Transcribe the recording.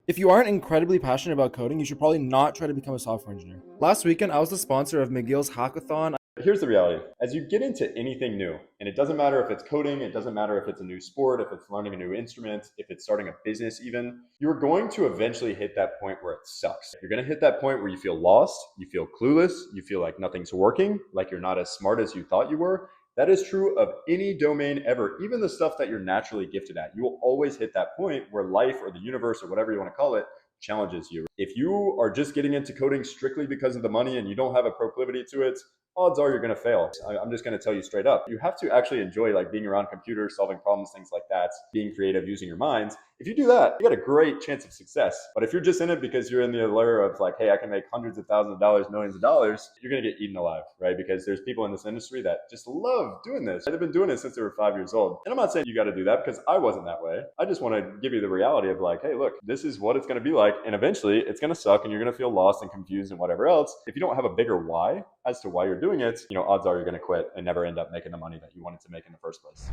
If you aren't incredibly passionate about coding, you should probably not try to become a software engineer. Last weekend, I was the sponsor of McGill's hackathon. Here's the reality. As you get into anything new, and it doesn't matter if it's coding, it doesn't matter if it's a new sport, if it's learning a new instrument, if it's starting a business even, you're going to eventually hit that point where it sucks. You're going to hit that point where you feel lost, you feel clueless, you feel like nothing's working, like you're not as smart as you thought you were. That is true of any domain ever, even the stuff that you're naturally gifted at. You will always hit that point where life or the universe or whatever you want to call it challenges you. If you are just getting into coding strictly because of the money and you don't have a proclivity to it, odds are you're going to fail. I'm just going to tell you straight up. You have to actually enjoy like being around computers, solving problems, things like that, being creative, using your minds. If you do that, you got a great chance of success. But if you're just in it because you're in the allure of like, hey, I can make hundreds of thousands of dollars, millions of dollars, you're going to get eaten alive, right? Because there's people in this industry that just love doing this. They've been doing it since they were 5 years old. And I'm not saying you got to do that because I wasn't that way. I just want to give you the reality of like, hey, look, this is what it's going to be like. And eventually it's going to suck and you're going to feel lost and confused and whatever else. If you don't have a bigger why as to why you're doing it, odds are you're going to quit and never end up making the money that you wanted to make in the first place.